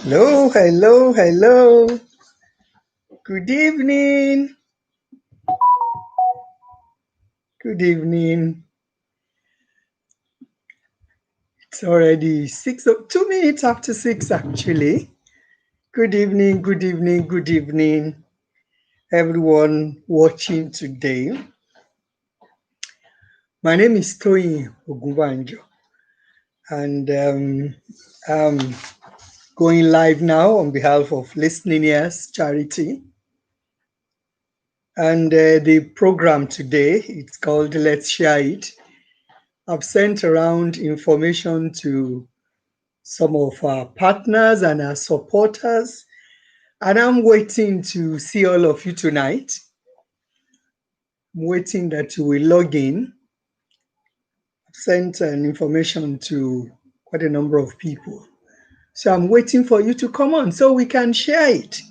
Hello, hello, hello. Good evening. Good evening. It's already 2 minutes after 6, actually. Good evening, good evening, good evening, everyone watching today. My name is Toyin Ogunbanjo, and I'm going live now on behalf of Listening Ears Charity. And the program today, it's called Let's Share It. I've sent around information to some of our partners and our supporters, and I'm waiting to see all of you tonight. I'm waiting that you will log in. I've sent an information to quite a number of people. So I'm waiting for you to come on so we can share it.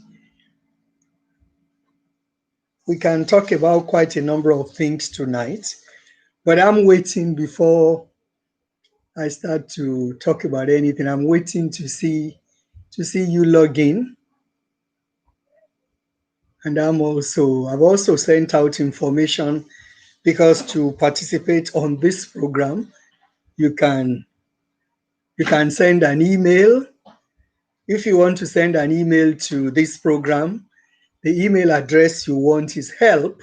We can talk about quite a number of things tonight, but I'm waiting before I start to talk about anything. I'm waiting to see you log in. And I've also sent out information because to participate on this program, you can send an email. If you want to send an email to this program, the email address you want is help,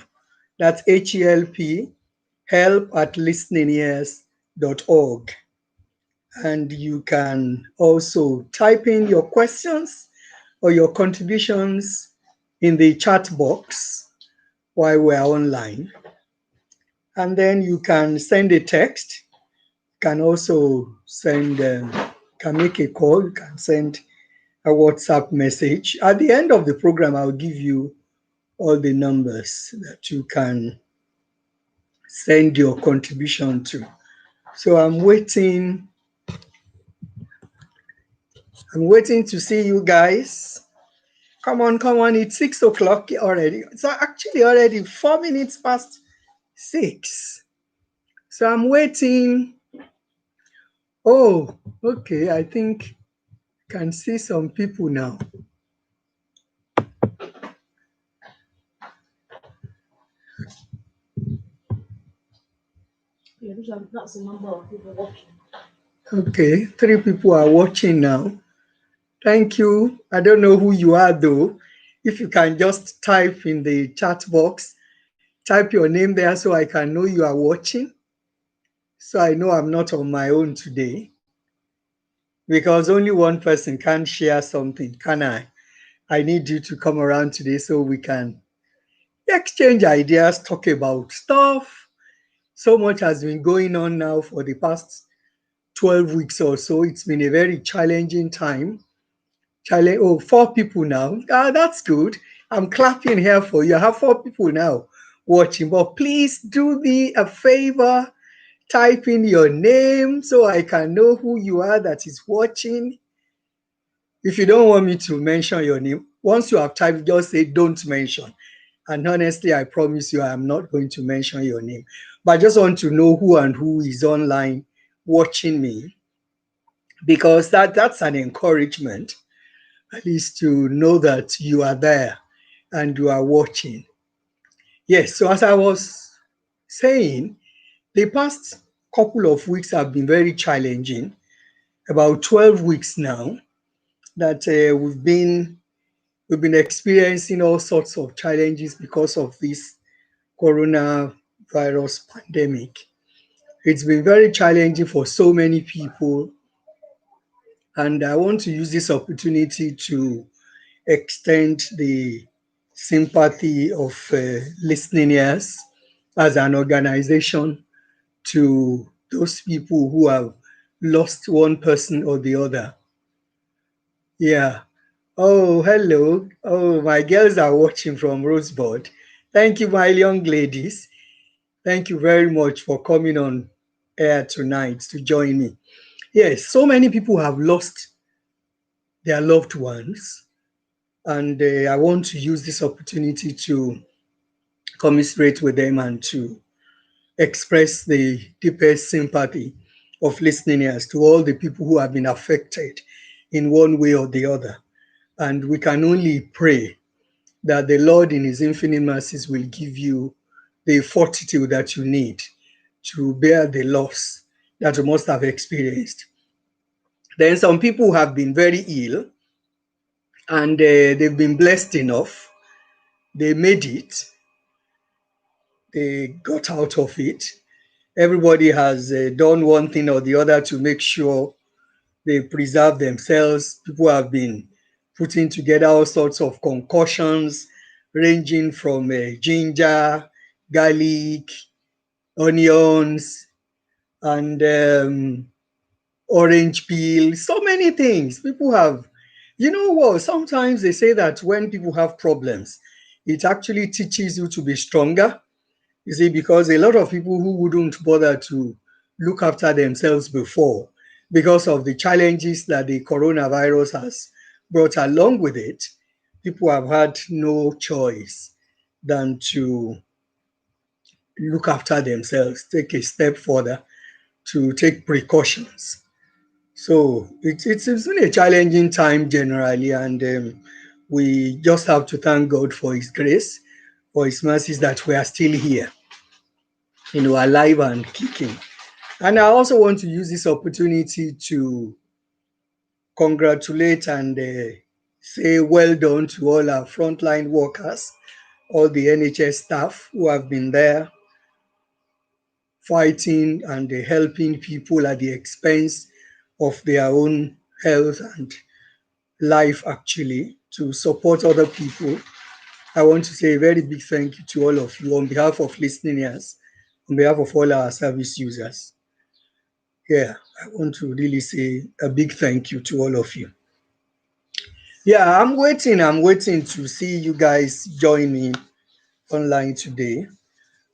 that's HELP, help@listeningears.org. And you can also type in your questions or your contributions in the chat box while we're online. And then you can send a text, can also can make a call, you can send a WhatsApp message. At the end of the program, I'll give you all the numbers that you can send your contribution to. So I'm waiting to see you guys. Come on, it's 6 o'clock already. It's actually already 4 minutes past 6. So I'm waiting. Oh, okay, I think can see some people now. Yeah, that's the number of people watching. Okay, 3 people are watching now. Thank you. I don't know who you are though. If you can just type in the chat box, type your name there so I can know you are watching. So I know I'm not on my own today. Because only one person can share something, can I? I need you to come around today so we can exchange ideas, talk about stuff. So much has been going on now for the past 12 weeks or so. It's been a very challenging time. Oh, 4 people now. That's good. I'm clapping here for you. I have 4 people now watching. But please do me a favor. Type in your name so I can know who you are that is watching. If you don't want me to mention your name, once you have typed, just say don't mention. And honestly, I promise you, I am not going to mention your name. But I just want to know who is online watching me, because that's an encouragement, at least to know that you are there and you are watching. Yes, so as I was saying, the past couple of weeks have been very challenging, about 12 weeks now that we've been experiencing all sorts of challenges because of this coronavirus pandemic. It's been very challenging for so many people, and I want to use this opportunity to extend the sympathy of listening ears as an organization to those people who have lost one person or the other. Yeah. Oh, hello. Oh, my girls are watching from Rosebud. Thank you, my young ladies. Thank you very much for coming on air tonight to join me. Yes, so many people have lost their loved ones, and I want to use this opportunity to commiserate with them and to express the deepest sympathy of listening ears to all the people who have been affected in one way or the other. And we can only pray that the Lord, in His infinite mercies, will give you the fortitude that you need to bear the loss that you must have experienced. Then some people have been very ill and they've been blessed enough. They made it, they got out of it. Everybody has done one thing or the other to make sure they preserve themselves. People have been putting together all sorts of concoctions, ranging from ginger, garlic, onions, and orange peel, so many things. People have, you know what? Sometimes they say that when people have problems, it actually teaches you to be stronger. You see, because a lot of people who wouldn't bother to look after themselves before, because of the challenges that the coronavirus has brought along with it, people have had no choice than to look after themselves, take a step further to take precautions. So it's been a challenging time generally, and we just have to thank God for His grace, for His mercies that we are still here, alive and kicking. And I also want to use this opportunity to congratulate and say well done to all our frontline workers, all the NHS staff who have been there fighting and helping people at the expense of their own health and life, actually, to support other people. I want to say a very big thank you to all of you on behalf of listening ears, on behalf of all our service users. Yeah, I want to really say a big thank you to all of you. Yeah, I'm waiting to see you guys join me online today.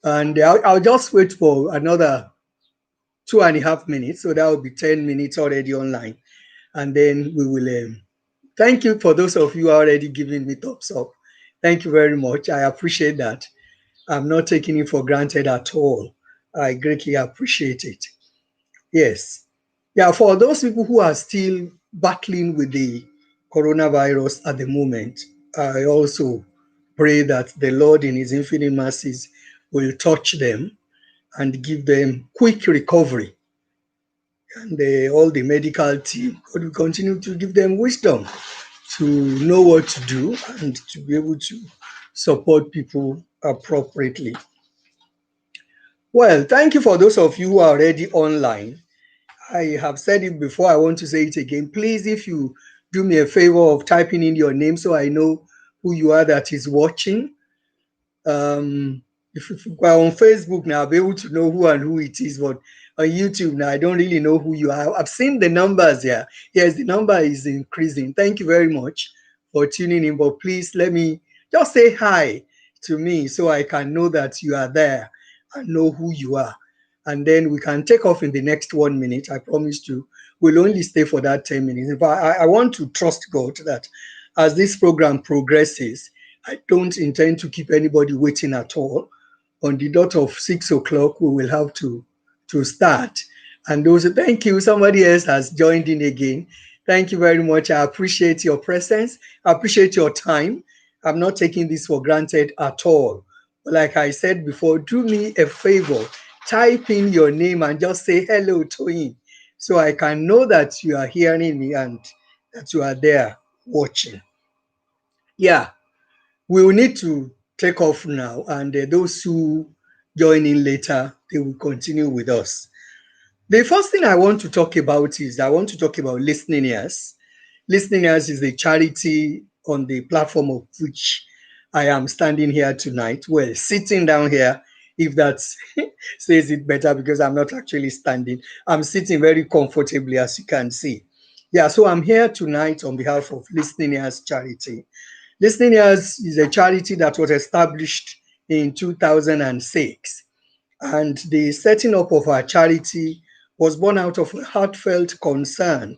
And I'll just wait for another 2.5 minutes. So that will be 10 minutes already online. And then we will thank you for those of you already giving me thumbs up. Thank you very much. I appreciate that. I'm not taking it for granted at all. I greatly appreciate it. Yes. Yeah, for those people who are still battling with the coronavirus at the moment, I also pray that the Lord, in His infinite mercies, will touch them and give them quick recovery. And all the medical team, God will continue to give them wisdom to know what to do and to be able to support people appropriately. Well, thank you for those of you who are already online. I have said it before, I want to say it again. Please, if you do me a favor of typing in your name so I know who you are that is watching. um if you are on Facebook now, I'll be able to know who and who it is, but on YouTube now, I don't really know who you are. I've seen the numbers here. Yes, the number is increasing. Thank you very much for tuning in, but please let me just say hi to me so I can know that you are there and know who you are, and then we can take off in the next 1 minute. I promise to, we'll only stay for that 10 minutes. But I want to trust God that as this program progresses, I don't intend to keep anybody waiting at all. On the dot of 6 o'clock, we will have to start. And those, thank you. Somebody else has joined in again. Thank you very much. I appreciate your presence. I appreciate your time. I'm not taking this for granted at all. But like I said before, do me a favor. Type in your name and just say hello to him so I can know that you are hearing me and that you are there watching. Yeah, we will need to take off now, and those who join in later, they will continue with us. The first thing I want to talk about is I want to talk about Listening Ears. Listening Ears is a charity on the platform of which I am standing here tonight. Well, sitting down here, if that says it better, because I'm not actually standing. I'm sitting very comfortably, as you can see. Yeah, so I'm here tonight on behalf of Listening Ears Charity. Listening Ears is a charity that was established in 2006, and the setting up of our charity was born out of a heartfelt concern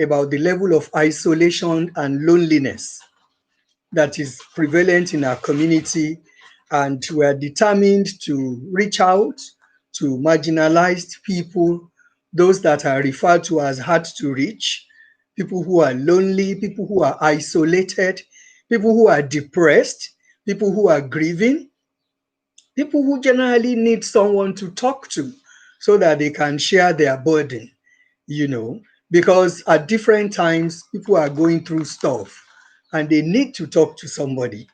about the level of isolation and loneliness that is prevalent in our community, and we are determined to reach out to marginalized people, those that are referred to as hard to reach, people who are lonely, people who are isolated, people who are depressed, people who are grieving, people who generally need someone to talk to so that they can share their burden, you know, because at different times people are going through stuff and they need to talk to somebody.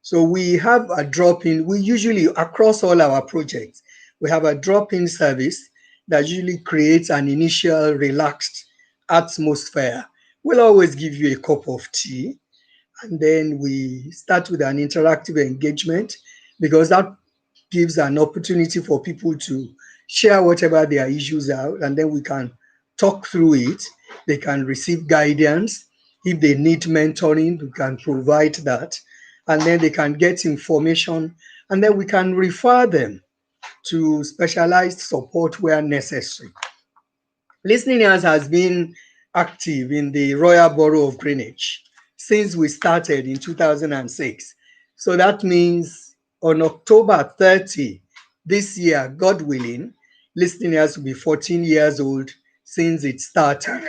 So we have a drop in, we usually, across all our projects, we have a drop in service that usually creates an initial relaxed atmosphere. We'll always give you a cup of tea, and then we start with an interactive engagement because that gives an opportunity for people to share whatever their issues are, and then we can talk through it. They can receive guidance. If they need mentoring, we can provide that. And then they can get information, and then we can refer them to specialized support where necessary. Listening Ears has been active in the Royal Borough of Greenwich since we started in 2006. So that means on October 30 this year, God willing, Listening Ears will be 14 years old since it started.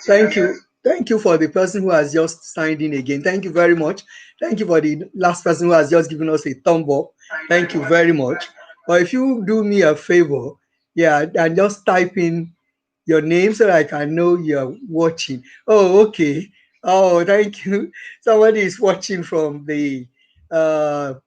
Thank you. Thank you for the person who has just signed in again. Thank you very much. Thank you for the last person who has just given us a thumb up. Thank you very much. But if you do me a favor, yeah, and just type in your name so that I can know you're watching. Oh, okay. Oh, thank you. Somebody is watching from the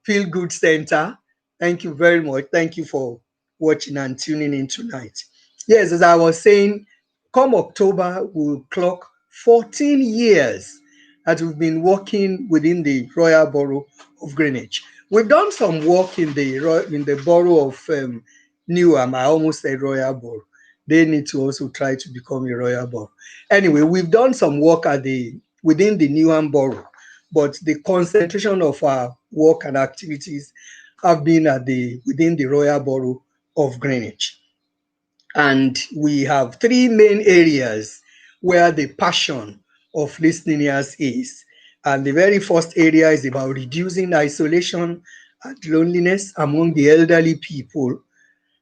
Feel Good Center. Thank you very much. Thank you for watching and tuning in tonight. Yes, as I was saying, come October, we'll clock 14 years that we've been working within the Royal Borough of Greenwich. We've done some work in the borough of Newham. I almost said Royal Borough. They need to also try to become a royal borough. Anyway, we've done some work within the Newham borough, but the concentration of our work and activities have been within the royal borough of Greenwich. And we have three main areas where the passion of listening ears is. And the very first area is about reducing isolation and loneliness among the elderly people.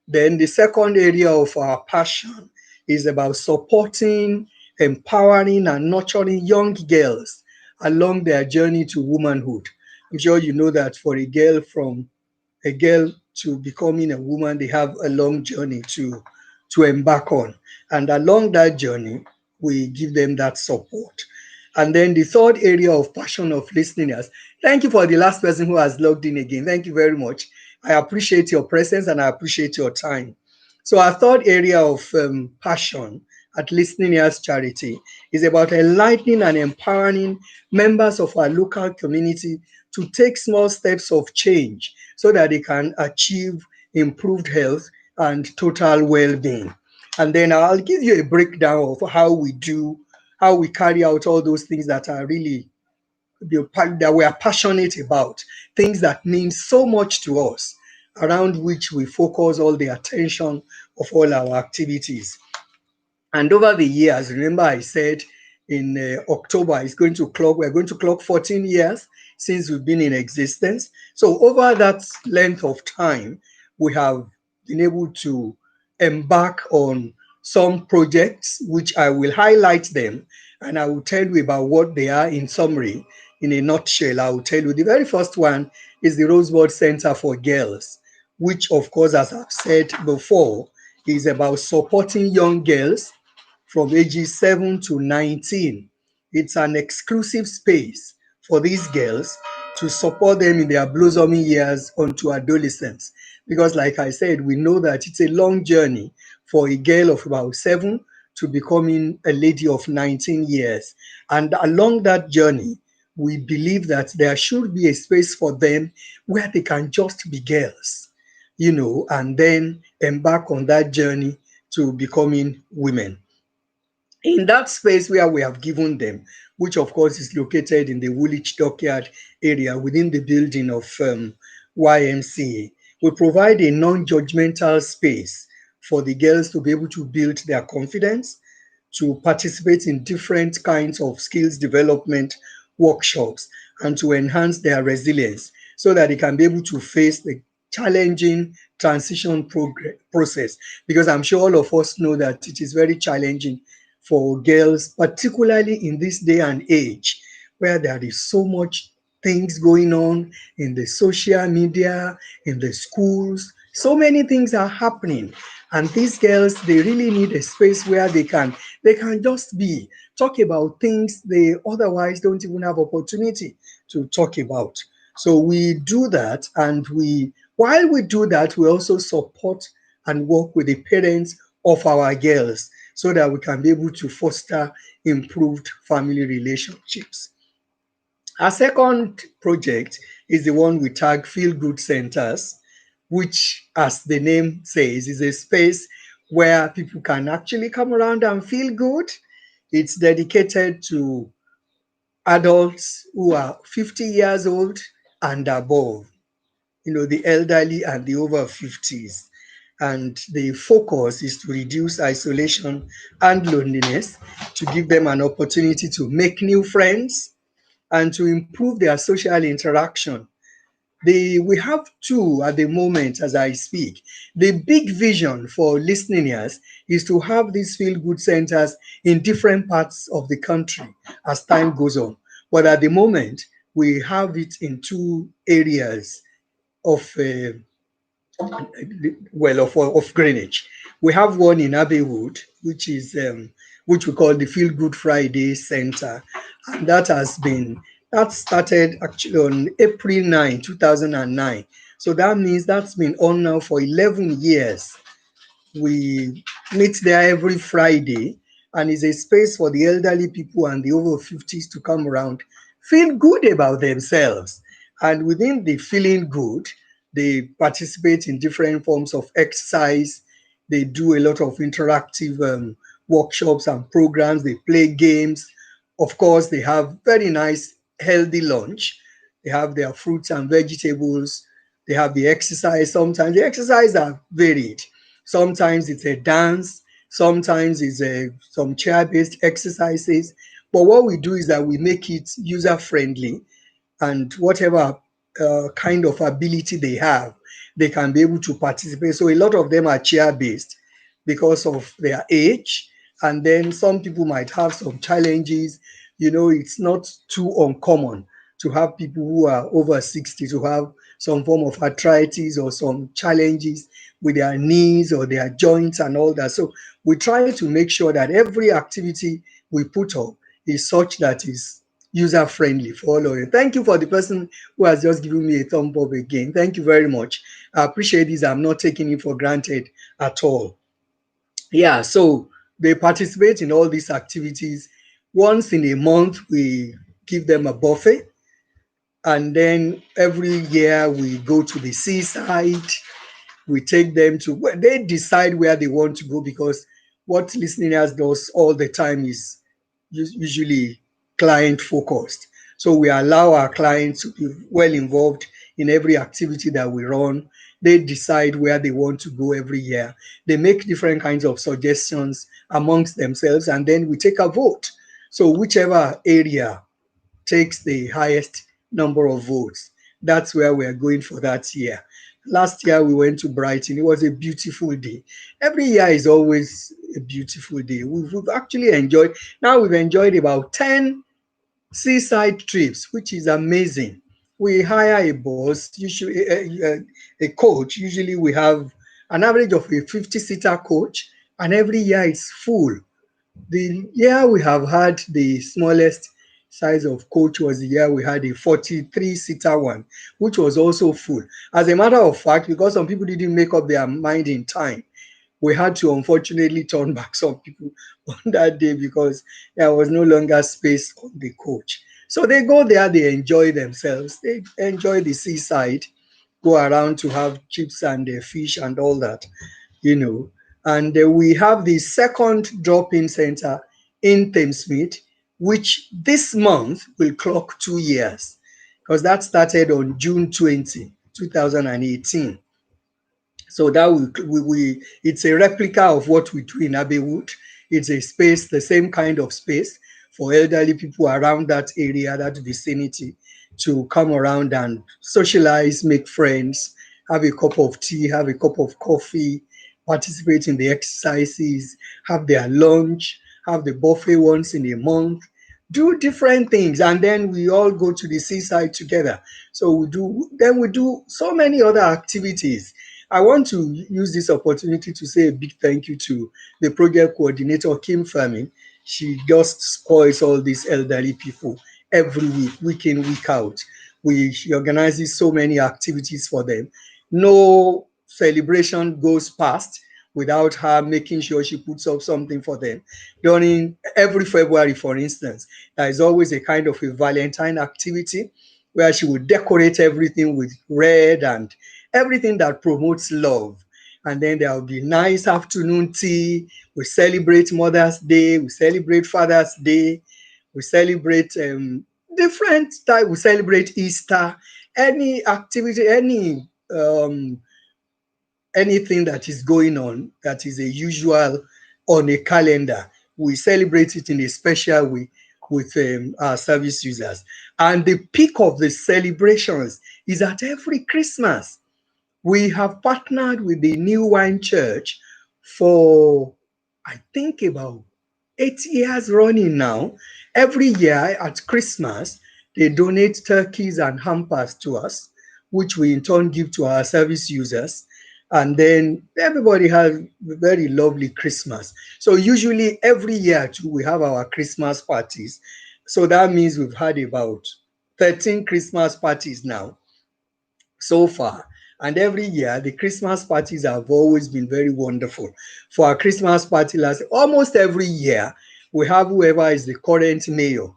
Then the second area of our passion is about supporting, empowering, and nurturing young girls along their journey to womanhood. I'm sure you know that for a girl to becoming a woman, they have a long journey to embark on. And along that journey, we give them that support. And then the third area of passion of listeners. Thank you for the last person who has logged in again. Thank you very much. I appreciate your presence and I appreciate your time. So our third area of passion at Listening Ears Charity is about enlightening and empowering members of our local community to take small steps of change so that they can achieve improved health and total well-being. And then I'll give you a breakdown of how we carry out all those things that are really that we are passionate about, things that mean so much to us, around which we focus all the attention of all our activities. And over the years, remember I said in October, we're going to clock 14 years since we've been in existence. So over that length of time, we have been able to embark on some projects, which I will highlight them and I will tell you about what they are in summary. In a nutshell, I will tell you the very first one is the Rosebud Center for Girls, which, of course, as I've said before, is about supporting young girls from ages 7 to 19. It's an exclusive space for these girls to support them in their blossoming years onto adolescence. Because, like I said, we know that it's a long journey for a girl of about 7 to becoming a lady of 19 years. And along that journey, we believe that there should be a space for them where they can just be girls, and then embark on that journey to becoming women. In that space where we have given them, which of course is located in the Woolwich Dockyard area within the building of YMCA, we provide a non-judgmental space for the girls to be able to build their confidence, to participate in different kinds of skills development workshops, and to enhance their resilience so that they can be able to face the challenging transition process. Because I'm sure all of us know that it is very challenging for girls, particularly in this day and age where there is so much things going on in the social media, in the schools. So many things are happening. And these girls, they really need a space where they can just be, talk about things they otherwise don't even have opportunity to talk about. So we do that, and while we do that, we also support and work with the parents of our girls so that we can be able to foster improved family relationships. Our second project is the one we tag Feel Good Centers, which, as the name says, is a space where people can actually come around and feel good. It's dedicated to adults who are 50 years old and above, the elderly and the over 50s. And the focus is to reduce isolation and loneliness, to give them an opportunity to make new friends, and to improve their social interaction. We have two at the moment as I speak. The big vision for listening ears is to have these feel good centers in different parts of the country as time goes on. But at the moment, we have it in two areas of of Greenwich. We have one in Abbeywood, which we call the Feel Good Friday Center, and that started actually on April 9, 2009. So that means that's been on now for 11 years. We meet there every Friday, and it's a space for the elderly people and the over 50s to come around, feel good about themselves. And within the feeling good, they participate in different forms of exercise. They do a lot of interactive workshops and programs. They play games. Of course, they have very nice, healthy lunch. They have their fruits and vegetables. They have the exercise. Sometimes the exercise are varied. Sometimes it's a dance, sometimes it's some chair-based exercises. But what we do is that we make it user-friendly, and whatever kind of ability they have, they can be able to participate. So a lot of them are chair-based because of their age, and then some people might have some challenges. It's not too uncommon to have people who are over 60 to have some form of arthritis or some challenges with their knees or their joints and all that. So we try to make sure that every activity we put up is such that is user friendly for all of you. Thank you for the person who has just given me a thumb up again. Thank you very much. I appreciate this. I'm not taking it for granted at all. Yeah, so they participate in all these activities. Once in a month, we give them a buffet, and then every year we go to the seaside. We take them to where they decide where they want to go, because what listeners does all the time is usually client focused. So we allow our clients to be well involved in every activity that we run. They decide where they want to go every year. They make different kinds of suggestions amongst themselves, and then we take a vote. So whichever area takes the highest number of votes, that's where we're going for that year. Last year we went to Brighton. It was a beautiful day. Every year is always a beautiful day. We've actually enjoyed, now we've enjoyed about 10 seaside trips, which is amazing. We hire a bus, usually a coach. Usually we have an average of a 50-seater coach, and every year it's full. The year we have had the smallest size of coach was the year we had a 43-seater one, which was also full. As a matter of fact, because some people didn't make up their mind in time, we had to unfortunately turn back some people on that day because there was no longer space on the coach. So they go there, they enjoy themselves, they enjoy the seaside, go around to have chips and fish and all that, you know. And we have the second drop-in center in Thamesmead, which this month will clock 2 years, because that started on June 2018. So that it's a replica of what we do in Abbeywood. It's a space, the same kind of space for elderly people around that area, that vicinity, to come around and socialize, make friends, have a cup of tea, have a cup of coffee, participate in the exercises, have their lunch, have the buffet once in a month, do different things, and then we all go to the seaside together. So we do so many other activities. I want to use this opportunity to say a big thank you to the project coordinator, Kim Famin. She just spoils all these elderly people every week, week in, week out. She organizes so many activities for them. No celebration goes past without her making sure she puts up something for them. During every February, for instance, there is always a kind of a Valentine activity where she would decorate everything with red and everything that promotes love. And then there will be nice afternoon tea. We celebrate Mother's Day. We celebrate Father's Day. We celebrate different type. We celebrate Easter. Any activity, um, anything that is going on that is a usual on a calendar, we celebrate it in a special way with our service users. And the peak of the celebrations is at every Christmas. We have partnered with the New Wine Church for, I think, about 8 years running now. Every year at Christmas, they donate turkeys and hampers to us, which we in turn give to our service users. And then everybody has a very lovely Christmas. So usually every year too, we have our Christmas parties. So that means we've had about 13 Christmas parties now so far. And every year, the Christmas parties have always been very wonderful. For our Christmas party almost every year, we have whoever is the current mayor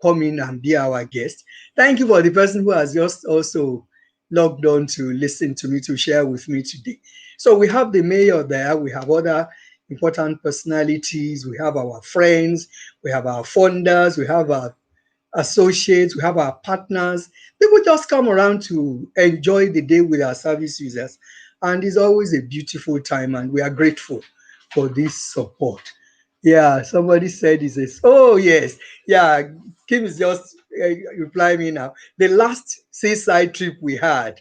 come in and be our guest. Thank you for the person who has just also logged on to listen to me, to share with me today. So we have the mayor there, we have other important personalities, we have our friends, we have our funders, we have our associates, we have our partners. People just come around to enjoy the day with our service users. And it's always a beautiful time, and we are grateful for this support. Yeah, somebody said he says, oh, yes. Yeah, Kim is just replying me now. The last seaside trip we had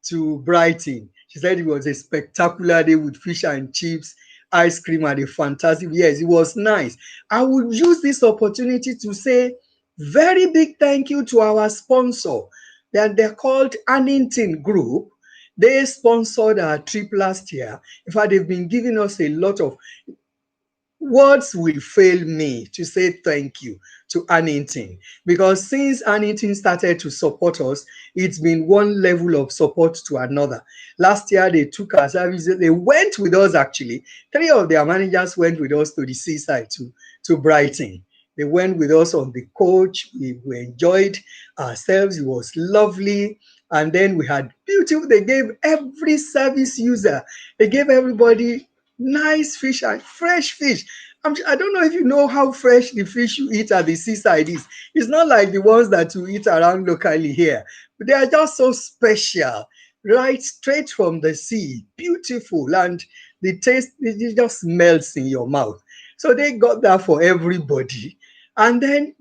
to Brighton, she said it was a spectacular day with fish and chips, ice cream, and a fantastic. Yes, it was nice. I would use this opportunity to say very big thank you to our sponsor. They're called Annington Group. They sponsored our trip last year. In fact, they've been giving us a lot of words will fail me to say thank you to Annington, because since Annington started to support us, it's been one level of support to another. Last year, they took our services, they went with us actually. Three of their managers went with us to the seaside to Brighton. They went with us on the coach. We enjoyed ourselves. It was lovely. And then we had beautiful, they gave every service user, they gave everybody nice fish and fresh fish. I don't know if you know how fresh the fish you eat at the seaside is. It's not like the ones that you eat around locally here. But they are just so special, right straight from the sea, beautiful, and the taste, it just melts in your mouth. So they got that for everybody. And then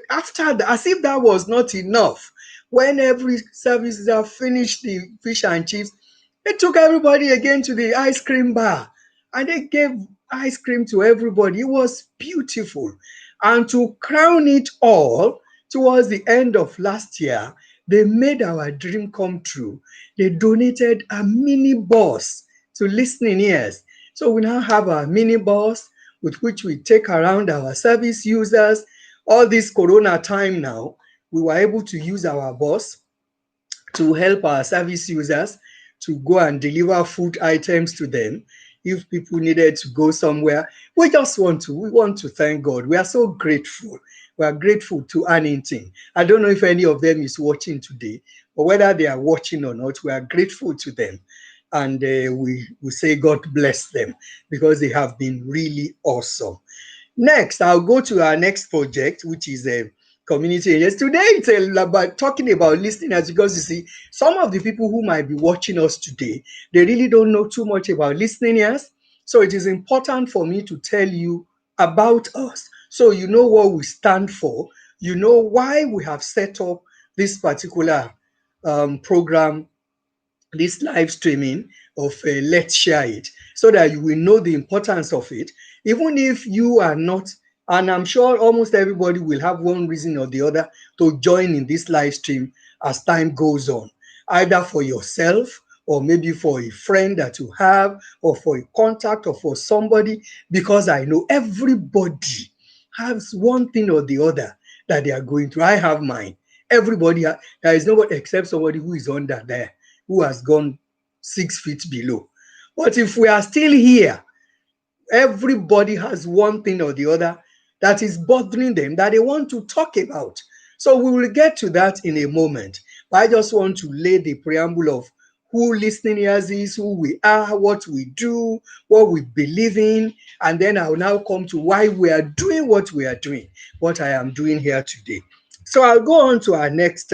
after that, as if that was not enough, when every service user finished the fish and chips, they took everybody again to the ice cream bar and they gave ice cream to everybody. It was beautiful. And to crown it all, towards the end of last year, they made our dream come true. They donated a mini bus to listening ears. So we now have a mini bus with which we take around our service users. All this corona time now, we were able to use our bus to help our service users to go and deliver food items to them if people needed to go somewhere. We want to thank God. We are so grateful. We are grateful to Annington. I don't know if any of them is watching today, but whether they are watching or not, we are grateful to them. And we say God bless them, because they have been really awesome. Next, I'll go to our next project, which is a community agents. Today, it's about talking about listeners, because you see, some of the people who might be watching us today, they really don't know too much about listening ears. So it is important for me to tell you about us, so you know what we stand for, you know why we have set up this particular program, this live streaming of Let's Share It, so that you will know the importance of it. Even if you are not And I'm sure almost everybody will have one reason or the other to join in this live stream as time goes on, either for yourself or maybe for a friend that you have or for a contact or for somebody, because I know everybody has one thing or the other that they are going through. I have mine. There is nobody except somebody who is under there, who has gone 6 feet below. But if we are still here, everybody has one thing or the other that is bothering them that they want to talk about. So we will get to that in a moment. But I just want to lay the preamble of who listening ears is, who we are, what we do, what we believe in, and then I'll now come to why we are doing what we are doing, what I am doing here today. So I'll go on to our next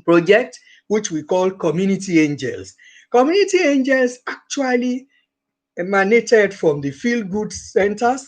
project, which we call Community Angels. Community Angels actually emanated from the feel good centers,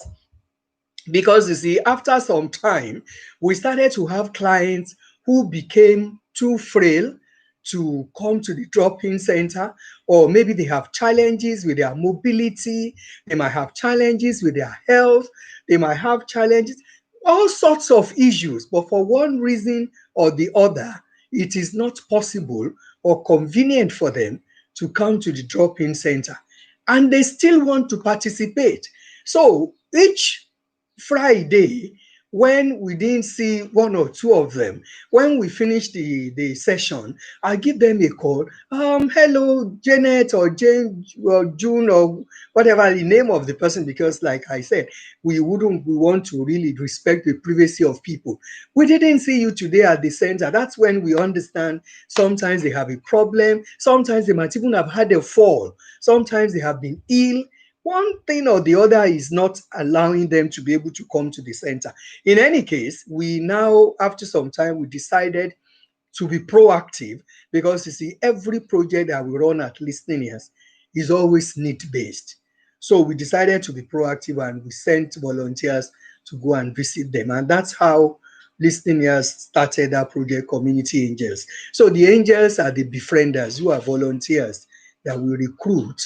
because you see, after some time, we started to have clients who became too frail to come to the drop-in center, or maybe they have challenges with their mobility, they might have challenges with their health, they might have challenges, all sorts of issues, but for one reason or the other, it is not possible or convenient for them to come to the drop-in center, and they still want to participate. So each Friday, when we didn't see one or two of them, when we finish the session, I give them a call. Hello, Janet or Jane or June or whatever the name of the person, because like I said, we want to really respect the privacy of people. We didn't see you today at the center. That's when we understand sometimes they have a problem, sometimes they might even have had a fall, sometimes they have been ill. One thing or the other is not allowing them to be able to come to the center. In any case, we now, after some time, we decided to be proactive, because you see, every project that we run at Listening Ears is always need based. So we decided to be proactive and we sent volunteers to go and visit them. And that's how Listening Ears started that project, Community Angels. So the angels are the befrienders, who are volunteers that we recruit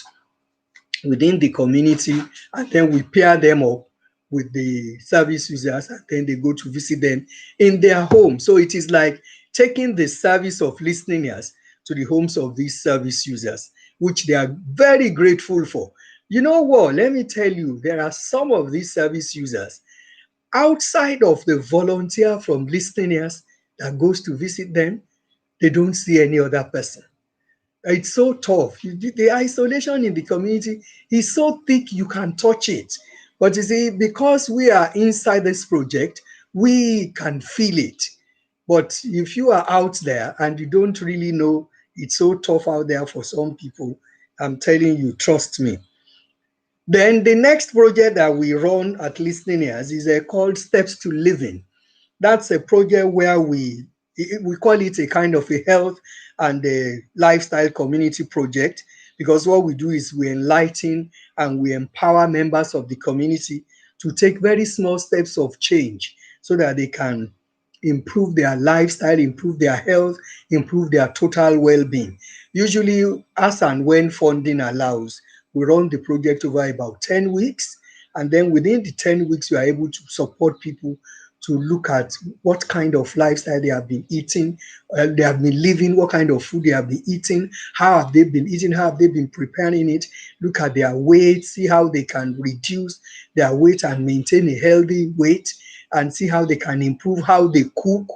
within the community, and then we pair them up with the service users, and then they go to visit them in their home. So it is like taking the service of Listening Ears to the homes of these service users, which they are very grateful for. You know what? Let me tell you, there are some of these service users outside of the volunteer from Listening Ears that goes to visit them, they don't see any other person. It's so tough. The isolation in the community is so thick you can touch it. But you see, because we are inside this project, we can feel it. But if you are out there and you don't really know, it's so tough out there for some people. I'm telling you, trust me. Then the next project that we run at Listening Ears is called Steps to Living. That's a project where we call it a kind of a health and a lifestyle community project, because what we do is we enlighten and we empower members of the community to take very small steps of change so that they can improve their lifestyle, improve their health, improve their total well-being. Usually, as and when funding allows, we run the project over about 10 weeks. And then within the 10 weeks, we are able to support people to look at what kind of lifestyle they have been eating, they have been living, what kind of food they have been eating, how have they been eating, how have they been preparing it, look at their weight, see how they can reduce their weight and maintain a healthy weight, and see how they can improve how they cook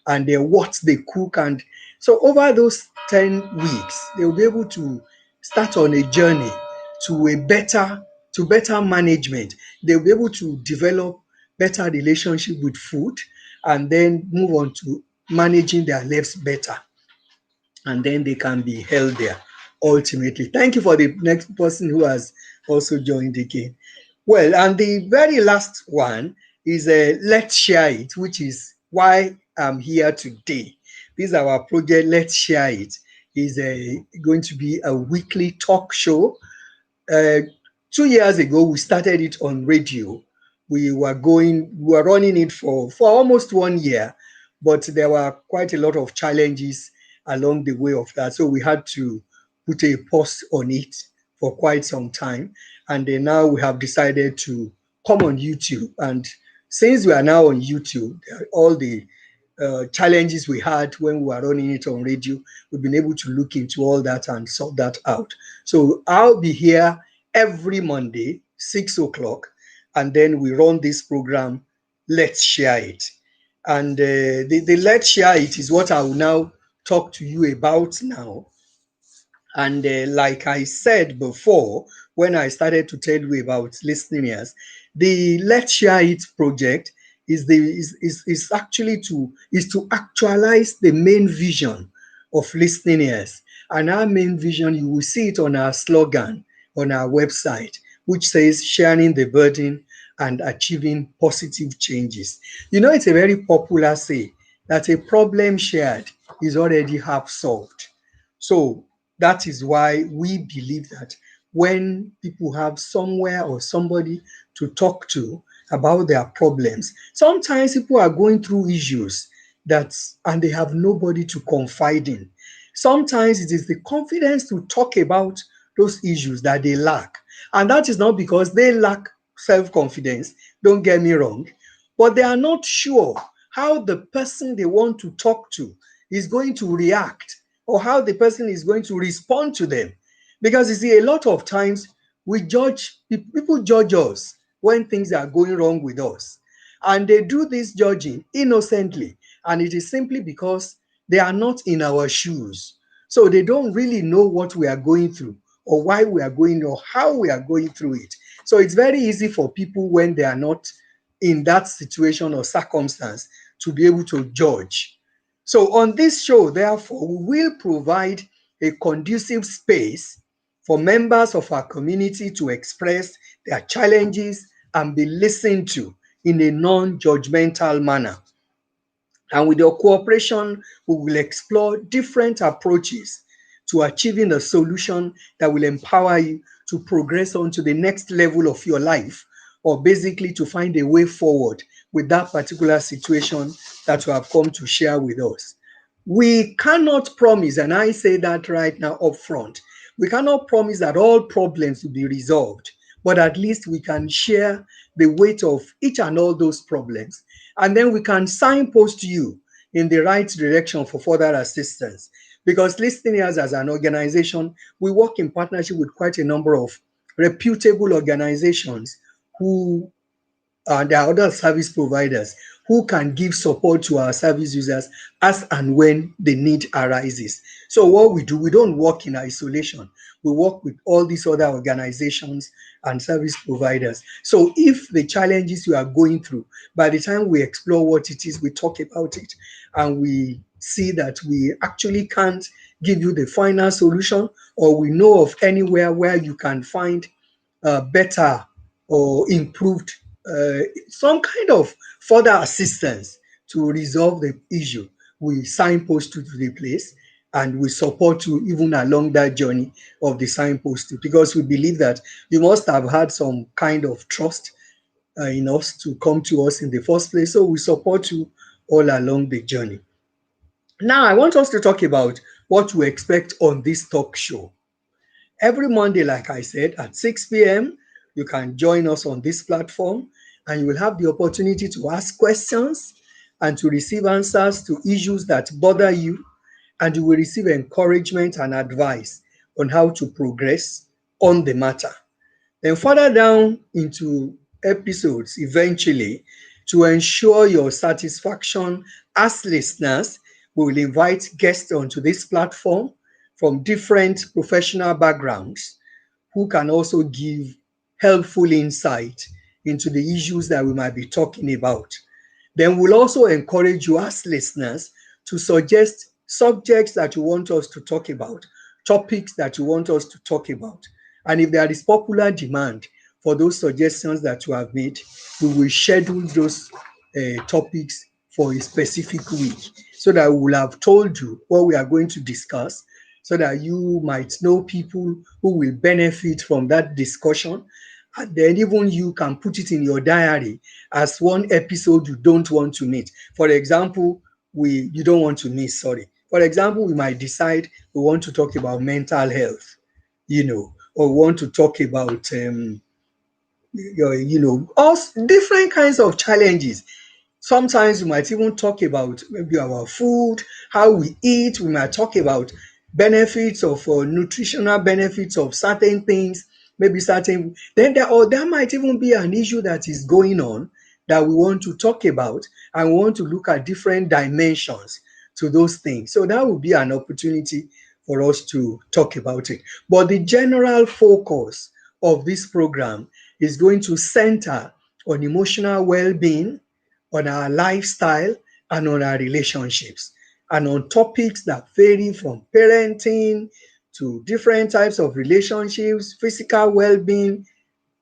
and what they cook. And so over those 10 weeks, they will be able to start on a journey to better management. They'll be able to develop better relationship with food, and then move on to managing their lives better, and then they can be healthier ultimately. Thank you for the next person who has also joined again. Well, and the very last one is Let's Share It, which is why I'm here today. This is our project, Let's Share It. Is going to be a weekly talk show. uh, 2 years ago, we started it on radio. We were running it for almost 1 year, but there were quite a lot of challenges along the way of that. So we had to put a pause on it for quite some time. And then now we have decided to come on YouTube. And since we are now on YouTube, all the challenges we had when we were running it on radio, we've been able to look into all that and sort that out. So I'll be here every Monday, 6 o'clock, and then we run this program, Let's Share It. And the Let's Share It is what I will now talk to you about now. And like I said before, when I started to tell you about listening ears, the Let's Share It project is actually to actualize the main vision of listening ears. And our main vision, you will see it on our slogan on our website, which says sharing the burden and achieving positive changes. You know, it's a very popular say that a problem shared is already half solved. So that is why we believe that when people have somewhere or somebody to talk to about their problems, sometimes people are going through issues that and they have nobody to confide in. Sometimes it is the confidence to talk about those issues that they lack. And that is not because they lack self-confidence, don't get me wrong, but they are not sure how the person they want to talk to is going to react or how the person is going to respond to them. Because you see, a lot of times we judge, people judge us when things are going wrong with us. And they do this judging innocently. And it is simply because they are not in our shoes. So they don't really know what we are going through or why we are going or how we are going through it. So it's very easy for people when they are not in that situation or circumstance to be able to judge. So on this show, therefore, we will provide a conducive space for members of our community to express their challenges and be listened to in a non-judgmental manner. And with your cooperation, we will explore different approaches to achieving a solution that will empower you to progress on to the next level of your life, or basically to find a way forward with that particular situation that you have come to share with us. We cannot promise, and I say that right now up front, we cannot promise that all problems will be resolved, but at least we can share the weight of each and all those problems. And then we can signpost you in the right direction for further assistance. Because Listening Ears as an organization, we work in partnership with quite a number of reputable organizations who there are other service providers who can give support to our service users as and when the need arises. So what we do, we don't work in isolation. We work with all these other organizations and service providers. So if the challenges you are going through, by the time we explore what it is, we talk about it, and we see that we actually can't give you the final solution, or we know of anywhere where you can find better or improved some kind of further assistance to resolve the issue. We signpost you to the place and we support you even along that journey of the signposting, because we believe that you must have had some kind of trust in us to come to us in the first place. So we support you all along the journey. Now, I want us to talk about what we expect on this talk show. Every Monday, like I said, at 6 p.m., you can join us on this platform and you will have the opportunity to ask questions and to receive answers to issues that bother you, and you will receive encouragement and advice on how to progress on the matter. Then further down into episodes, eventually, to ensure your satisfaction as listeners, we will invite guests onto this platform from different professional backgrounds who can also give helpful insight into the issues that we might be talking about. Then we'll also encourage you as listeners to suggest subjects that you want us to talk about, topics that you want us to talk about. And if there is popular demand for those suggestions that you have made, we will schedule those topics for a specific week so that we will have told you what we are going to discuss, so that you might know people who will benefit from that discussion. And then even you can put it in your diary as one episode you don't want to meet. For example, you don't want to miss, sorry. For example, we might decide we want to talk about mental health, or we want to talk about all different kinds of challenges. Sometimes we might even talk about maybe our food, how we eat. We might talk about benefits of nutritional benefits of certain things, maybe certain. Then there might even be an issue that is going on that we want to talk about, and we want to look at different dimensions to those things. So that would be an opportunity for us to talk about it. But the general focus of this program is going to center on emotional well-being, on our lifestyle, and on our relationships, and on topics that vary from parenting to different types of relationships, physical well-being.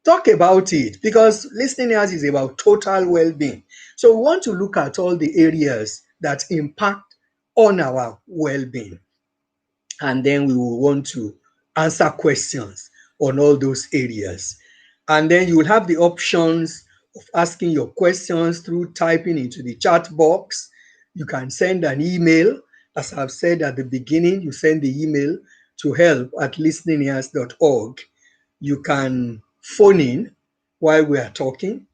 Talk about it, because listening hours is about total well-being. So we want to look at all the areas that impact on our well-being, and then we will want to answer questions on all those areas. And then you will have the options of asking your questions through typing into the chat box. You can send an email. As I've said at the beginning, you send the email to help@listeningears.org. You can phone in while we are talking.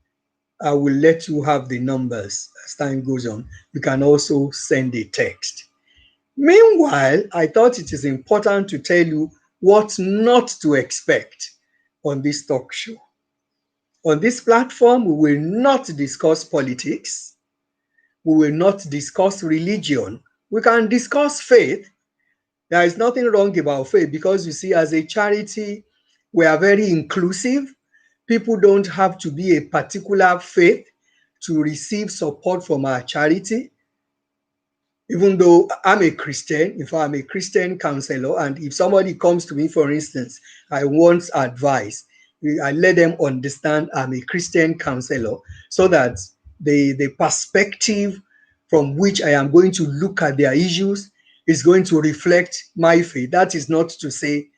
I will let you have the numbers as time goes on. You can also send a text. Meanwhile, I thought it is important to tell you what not to expect on this talk show. On this platform, we will not discuss politics. We will not discuss religion. We can discuss faith. There is nothing wrong about faith, because you see, as a charity, we are very inclusive. People don't have to be a particular faith to receive support from our charity. Even though I'm a Christian, if I'm a Christian counselor, and if somebody comes to me, for instance, I want advice, I let them understand I'm a Christian counselor, so that the perspective from which I am going to look at their issues is going to reflect my faith. That is not to say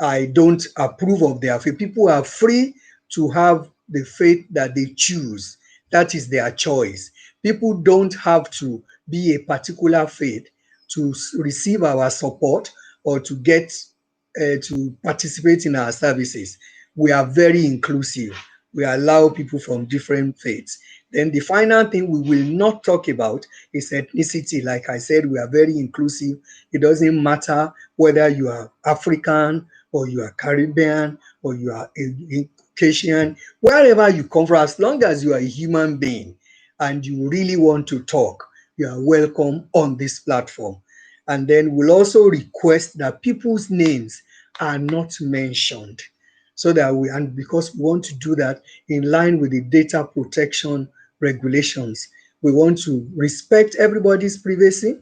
I don't approve of their faith. People are free to have the faith that they choose. That is their choice. People don't have to be a particular faith to receive our support or to get to participate in our services. We are very inclusive. We allow people from different faiths. Then the final thing we will not talk about is ethnicity. Like I said, we are very inclusive. It doesn't matter whether you are African or you are Caribbean or you are a Caucasian, wherever you come from, as long as you are a human being and you really want to talk, you are welcome on this platform. And then we'll also request that people's names are not mentioned, so that and because we want to do that in line with the data protection regulations. We want to respect everybody's privacy.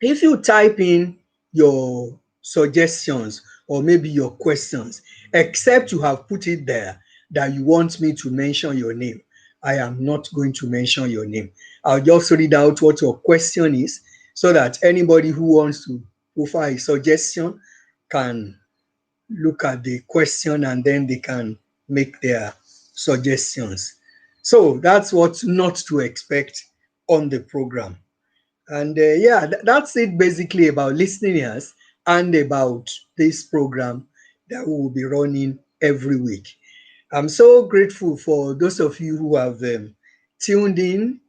If you type in your suggestions or maybe your questions, except you have put it there that you want me to mention your name, I am not going to mention your name. I'll just read out what your question is, so that anybody who wants to offer a suggestion can look at the question and then they can make their suggestions. So that's what not to expect on the program. And yeah, that's it basically about listening ears and about this program that we will be running every week. I'm so grateful for those of you who have tuned in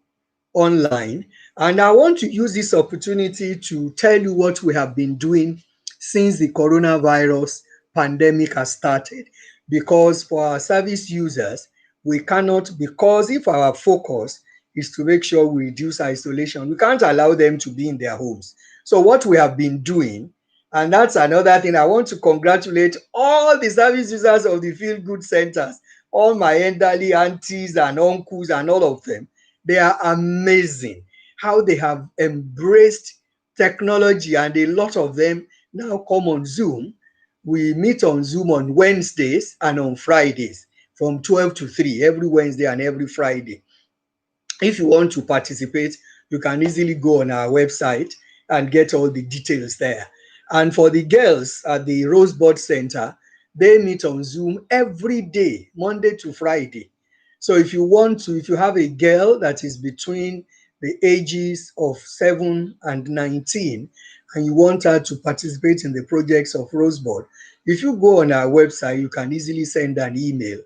online. And I want to use this opportunity to tell you what we have been doing since the coronavirus pandemic has started. Because for our service users, we cannot, because if our focus is to make sure we reduce isolation, we can't allow them to be in their homes. So, what we have been doing, and that's another thing, I want to congratulate all the service users of the Feel Good Centers, all my elderly aunties and uncles, and all of them. They are amazing how they have embraced technology, and a lot of them now come on Zoom. We meet on Zoom on Wednesdays and on Fridays from 12 to 3 every Wednesday and every Friday. If you want to participate, you can easily go on our website and get all the details there. And for the girls at the Rosebud Center, they meet on Zoom every day, Monday to Friday. So if you want to, if you have a girl that is between the ages of 7 and 19, and you want her to participate in the projects of Rosebud, if you go on our website, you can easily send an email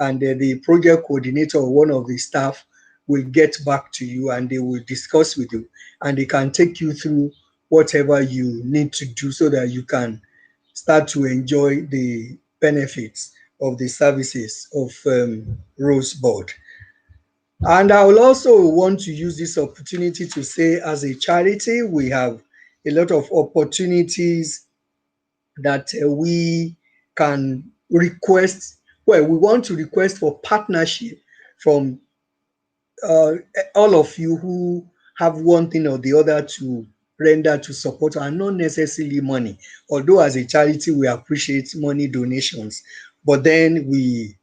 and the project coordinator or one of the staff will get back to you and they will discuss with you and they can take you through whatever you need to do so that you can start to enjoy the benefits of the services of Rosebud. And I will also want to use this opportunity to say, as a charity, we have a lot of opportunities that we can request. Well, we want to request for partnership from uh, all of you who have one thing or the other to render to support, and not necessarily money. Although as a charity we appreciate money donations, but then we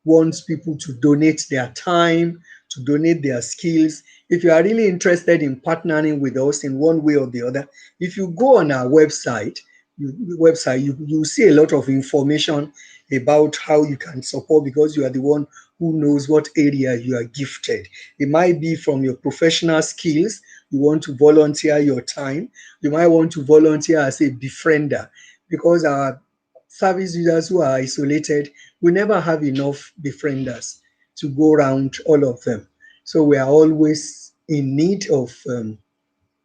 want people to donate their time, to donate their skills. If you are really interested in partnering with us in one way or the other, if you go on our website, you see a lot of information about how you can support, because you are the one who knows what area you are gifted. It might be from your professional skills, you want to volunteer your time. You might want to volunteer as a befriender, because our service users who are isolated, we never have enough befrienders to go around all of them. So we are always in need of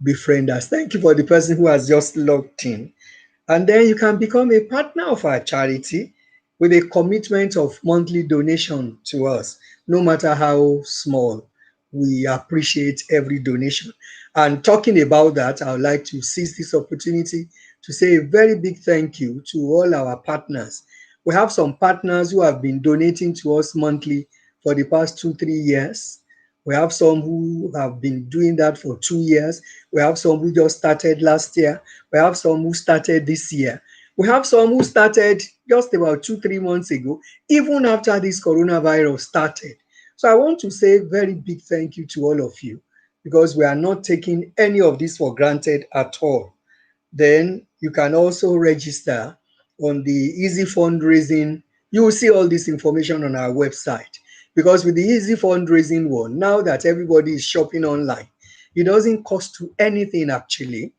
befrienders. Thank you for the person who has just logged in. And then you can become a partner of our charity with a commitment of monthly donation to us, no matter how small. We appreciate every donation. And talking about that, I would like to seize this opportunity to say a very big thank you to all our partners. We have some partners who have been donating to us monthly for the past 2, 3 years. We have some who have been doing that for 2 years. We have some who just started last year. We have some who started this year. We have some who started just about 2, 3 months ago, even after this coronavirus started. So I want to say a very big thank you to all of you, because we are not taking any of this for granted at all. Then you can also register on the Easy Fundraising. You will see all this information on our website. Because with the Easy Fundraising one, now that everybody is shopping online, it doesn't cost you anything actually.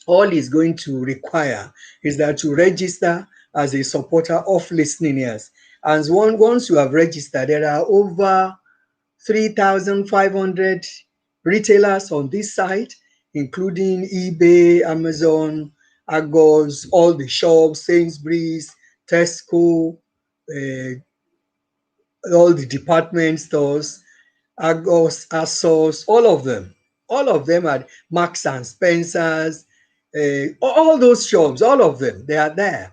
All it's going to require is that you register as a supporter of Listening Ears. And once you have registered, there are over 3,500 retailers on this site, including eBay, Amazon, Argos, all the shops, Sainsbury's, Tesco, uh, all the department stores, Argos, ASOS, all of them. All of them are Marks and Spencers, all those shops, all of them, they are there.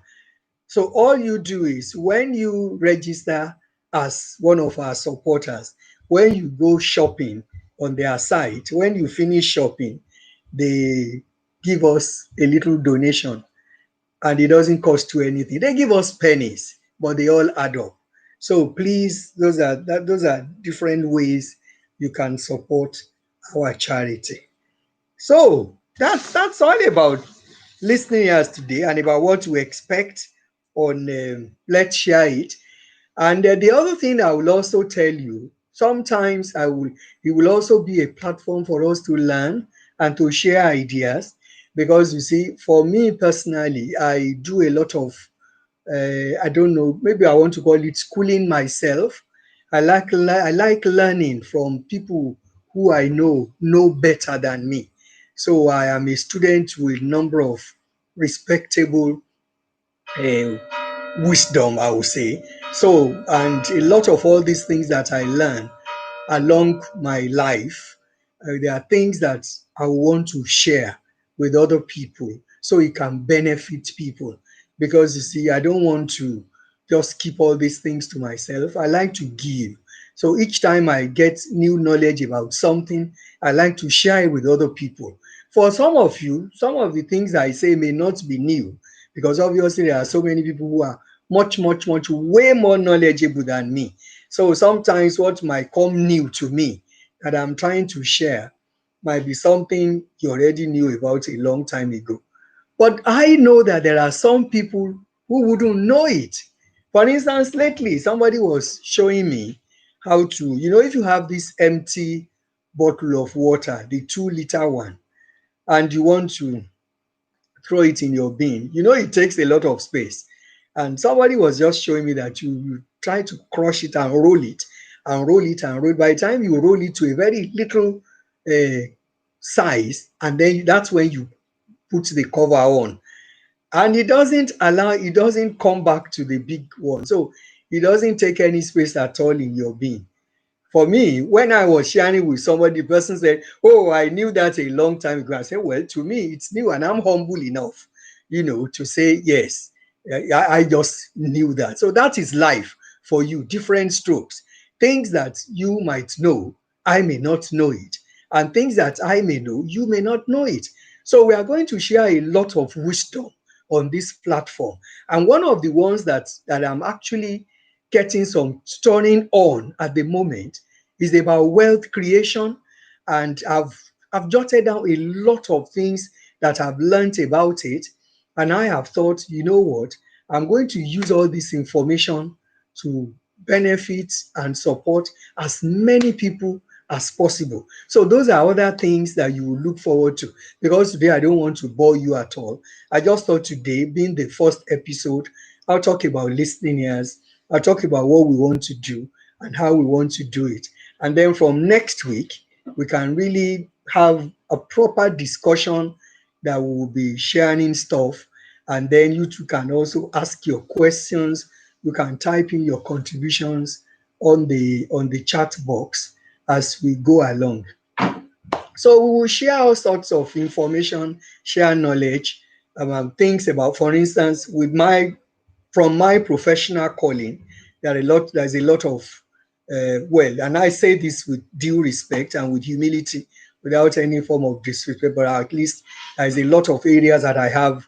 So all you do is when you register as one of our supporters, when you go shopping on their site, when you finish shopping, they give us a little donation and it doesn't cost you anything. They give us pennies, but they all add up. So please, those are different ways you can support our charity. So that's all about listening us today and about what to expect on Let's Share It. And the other thing I will also tell you, sometimes it will also be a platform for us to learn and to share ideas. Because you see, for me personally, I do a lot of, I don't know, maybe I want to call it schooling myself. I like learning from people who I know better than me. So I am a student with a number of respectable uh, wisdom, I would say. So, and a lot of all these things that I learn along my life, there are things that I want to share with other people so it can benefit people. Because you see, I don't want to just keep all these things to myself. I like to give. So each time I get new knowledge about something, I like to share it with other people. For some of you, some of the things I say may not be new, because obviously there are so many people who are much, much, much way more knowledgeable than me. So sometimes what might come new to me that I'm trying to share might be something you already knew about a long time ago. But I know that there are some people who wouldn't know it. For instance, lately somebody was showing me how to, if you have this empty bottle of water, the 2 liter one, and you want to throw it in your bin, it takes a lot of space. And somebody was just showing me that you try to crush it and roll it and roll it and roll. By the time you roll it to a very little uh, size, and then that's when you put the cover on, and it doesn't come back to the big one, so it doesn't take any space at all in your bin. For me, when I was sharing with somebody, the person said, "Oh, I knew that a long time ago." I said, "Well, to me, it's new, and I'm humble enough, to say yes. I just knew that." So that is life for you, different strokes. Things that you might know, I may not know it, and things that I may know, you may not know it. So we are going to share a lot of wisdom on this platform, and one of the ones that I'm actually getting some turning on at the moment is about wealth creation. And I've jotted down a lot of things that I've learned about it. And I have thought, you know what, I'm going to use all this information to benefit and support as many people as possible. So those are other things that you will look forward to, because today I don't want to bore you at all. I just thought today, being the first episode, I'll talk about listening ears. I'll talk about what we want to do and how we want to do it. And then from next week, we can really have a proper discussion that we will be sharing stuff. And then you two can also ask your questions. You can type in your contributions on the chat box as we go along. So we will share all sorts of information, share knowledge, things about, for instance, with my from my professional calling, there's a lot of well, and I say this with due respect and with humility, without any form of disrespect, but at least there's a lot of areas that I have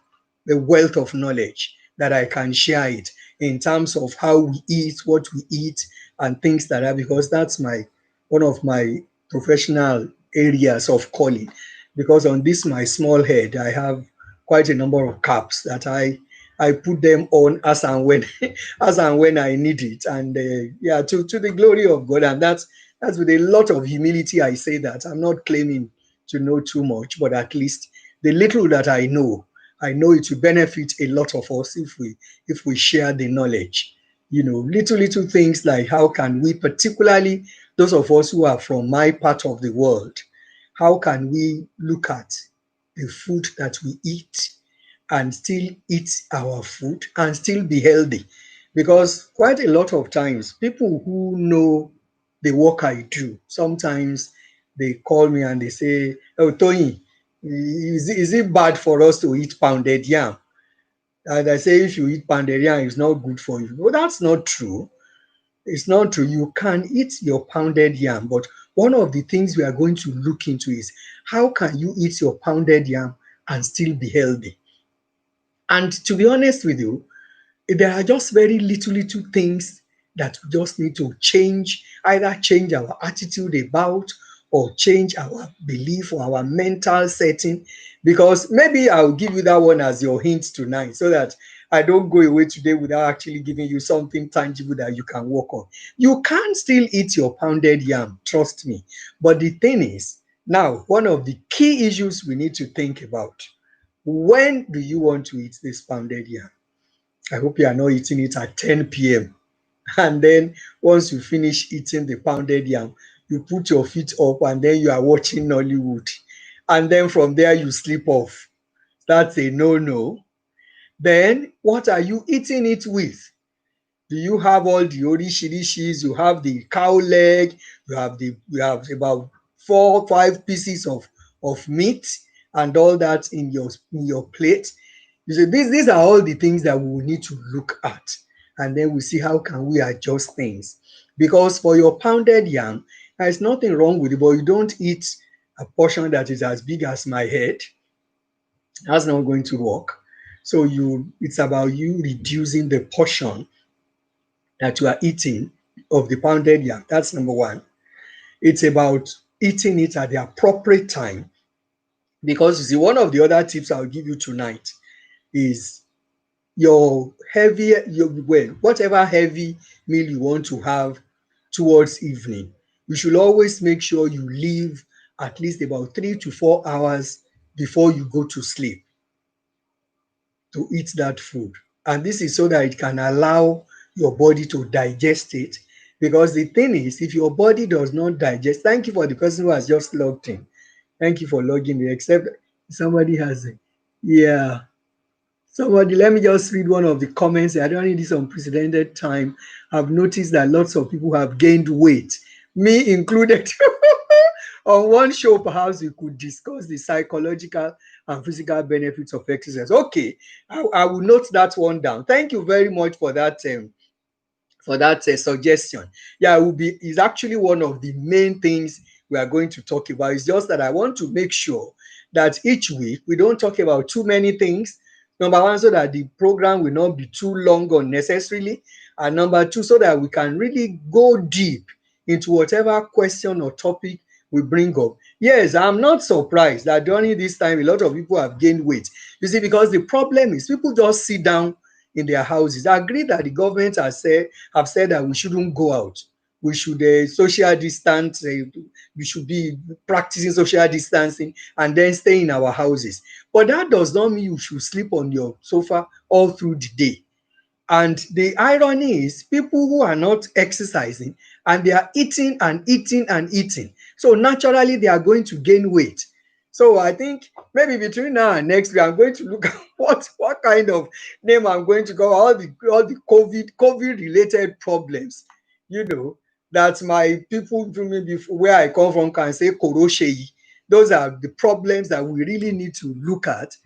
a wealth of knowledge that I can share it in terms of how we eat, what we eat, and things like that, because that's my one of my professional areas of calling. Because on this my small head, I have quite a number of caps that I put them on as and when as and when I need it, and yeah, to the glory of God. And that's with a lot of humility I say that. I'm not claiming to know too much, but at least the little that I know it will benefit a lot of us if we share the knowledge. Little things like, how can we, particularly those of us who are from my part of the world, how can we look at the food that we eat and still eat our food and still be healthy? Because quite a lot of times, people who know the work I do, sometimes they call me and they say, "Oh, Tony, is it bad for us to eat pounded yam?" And I say, "If you eat pounded yam, it's not good for you." Well, that's not true. It's not true. You can eat your pounded yam, but one of the things we are going to look into is, how can you eat your pounded yam and still be healthy? And to be honest with you, there are just very little things that we just need to change, either change our attitude about, or change our belief or our mental setting. Because maybe I'll give you that one as your hint tonight, so that I don't go away today without actually giving you something tangible that you can work on. You can still eat your pounded yam, trust me. But the thing is, now, one of the key issues we need to think about: when do you want to eat this pounded yam? I hope you are not eating it at 10 p.m. And then once you finish eating the pounded yam, you put your feet up and then you are watching Nollywood. And then from there you sleep off. That's a no-no. Then what are you eating it with? Do you have all the orishirishis? You have the cow leg, you have about 4 or 5 pieces of meat and all that in your plate. You see, these are all the things that we will need to look at, and then we see how can we adjust things. Because for your pounded yam, there's nothing wrong with it, but you don't eat a portion that is as big as my head. That's not going to work. So it's about you reducing the portion that you are eating of the pounded yam. That's number one. It's about eating it at the appropriate time. Because you see, one of the other tips I'll give you tonight is whatever heavy meal you want to have towards evening, you should always make sure you leave at least about 3 to 4 hours before you go to sleep to eat that food. And this is so that it can allow your body to digest it. Because the thing is, if your body does not digest, thank you for the person who has just logged in. Thank you for logging in. Except somebody has it. Yeah. Somebody, let me just read one of the comments. I don't need this unprecedented time. I've noticed that lots of people have gained weight, me included. On one show, perhaps we could discuss the psychological and physical benefits of exercise. Okay, I will note that one down. Thank you very much for that suggestion. Yeah, it will be is actually one of the main things we are going to talk about. It's just that I want to make sure that each week we don't talk about too many things. Number one, so that the program will not be too long unnecessarily. And number two, so that we can really go deep into whatever question or topic we bring up. Yes, I'm not surprised that during this time a lot of people have gained weight. You see, because the problem is people just sit down in their houses. I agree that the government have said that we shouldn't go out. We should social distance. We should be practicing social distancing and then stay in our houses. But that does not mean you should sleep on your sofa all through the day. And the irony is, people who are not exercising and they are eating and eating and eating. So naturally, they are going to gain weight. So I think maybe between now and next week, I'm going to look at what kind of name I'm going to go. All the COVID related problems, you know, that my people maybe where I come from can say koroshei. Those are the problems that we really need to look at,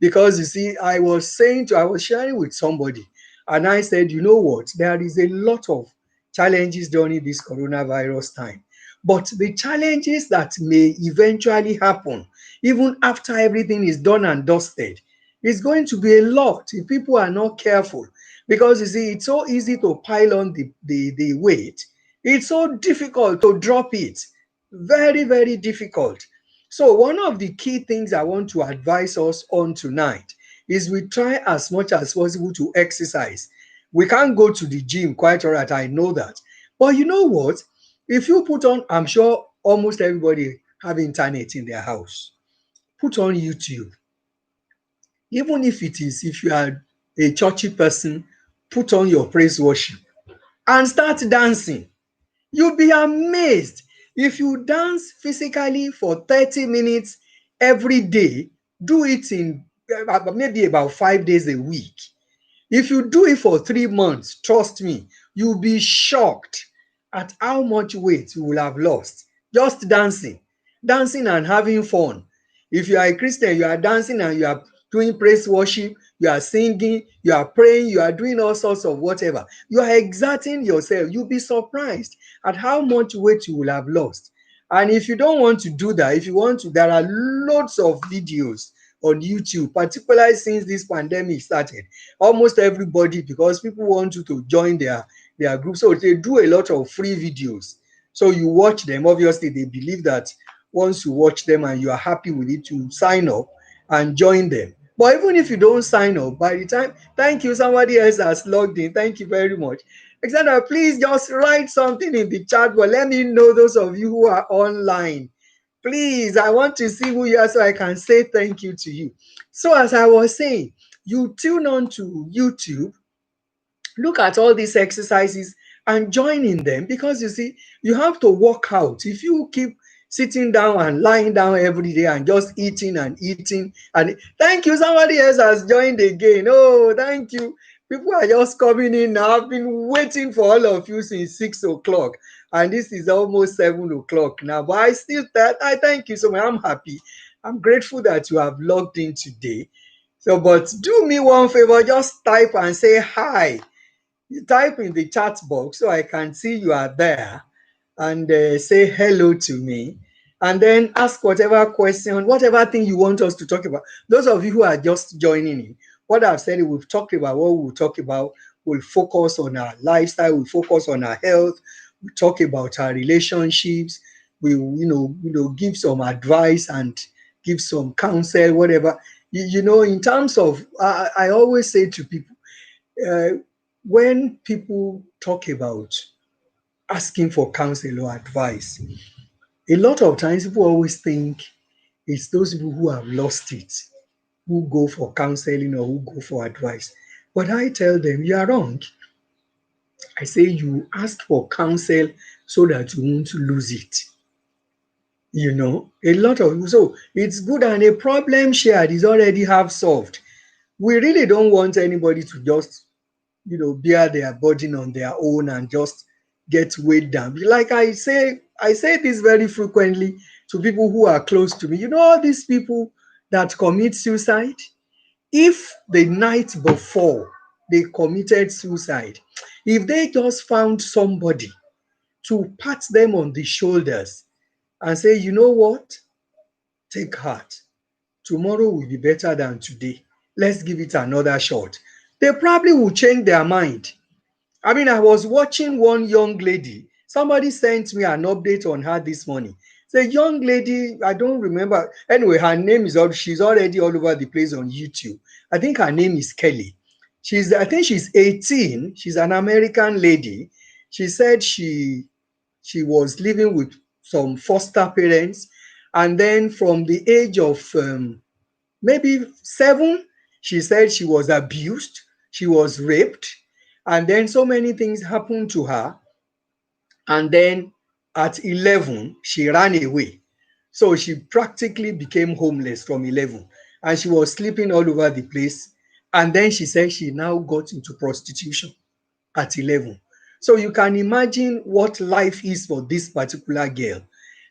because you see, I was sharing with somebody and I said, you know what? There is a lot of challenges during this coronavirus time. But the challenges that may eventually happen, even after everything is done and dusted, is going to be a lot if people are not careful. Because you see, it's so easy to pile on the weight, it's so difficult to drop it. Very, very difficult. So, one of the key things I want to advise us on tonight is we try as much as possible to exercise. We can't go to the gym, quite all right, I know that. But you know what? If you put on, I'm sure almost everybody have internet in their house. Put on YouTube. Even if you are a churchy person, put on your praise worship and start dancing. You'll be amazed. If you dance physically for 30 minutes every day, do it in maybe about 5 days a week. If you do it for 3 months, trust me, you'll be shocked at how much weight you will have lost just dancing, dancing and having fun. If you are a Christian, you are dancing and you are doing praise worship, you are singing, you are praying, you are doing all sorts of whatever. You are exerting yourself. You'll be surprised at how much weight you will have lost. And if you don't want to do that, if you want to, there are loads of videos on YouTube, particularly since this pandemic started. Almost everybody, because people want you to join their group, so they do a lot of free videos. So you watch them. Obviously, they believe that once you watch them and you are happy with it, you sign up and join them. But even if you don't sign up, by the time, thank you, somebody else has logged in. Thank you very much. Alexander, please just write something in the chat, but let me know those of you who are online. Please, I want to see who you are so I can say thank you to you. So, as I was saying, you tune on to YouTube, look at all these exercises and join in them, because you see, you have to work out. If you keep sitting down and lying down every day and just eating and eating, and thank you, somebody else has joined again. Oh, thank you. People are just coming in now. I've been waiting for all of you since 6 o'clock, and this is almost 7 o'clock now. But I thank you so much. I'm happy. I'm grateful that you have logged in today. So, but do me one favor, just type and say hi. You type in the chat box so I can see you are there, and say hello to me, and then ask whatever question, whatever thing you want us to talk about. Those of you who are just joining in, what I've said, we've talked about what we'll talk about. We'll focus on our lifestyle, we'll focus on our health, we talk about our relationships, we give some advice and give some counsel, whatever. In terms of, I always say to people, uh, when people talk about asking for counsel or advice, a lot of times people always think it's those people who have lost it who go for counseling or who go for advice. But I tell them, you are wrong. I say you ask for counsel so that you won't lose it. A lot of so it's good, and a problem shared is already half solved. We really don't want anybody to just bear their burden on their own and just get weighed down. Like I say this very frequently to people who are close to me. All these people that commit suicide, if the night before they committed suicide, if they just found somebody to pat them on the shoulders and say, you know what, take heart. Tomorrow will be better than today. Let's give it another shot. They probably will change their mind. I mean, I was watching one young lady. Somebody sent me an update on her this morning. It's a young lady, I don't remember. Anyway, her name is she's already all over the place on YouTube. I think her name is Kelly. I think she's 18. She's an American lady. She said she was living with some foster parents, and then from the age of maybe 7, she said she was abused, she was raped, and then so many things happened to her. And then at 11, she ran away. So she practically became homeless from 11, and she was sleeping all over the place. And then she said she now got into prostitution at 11. So you can imagine what life is for this particular girl.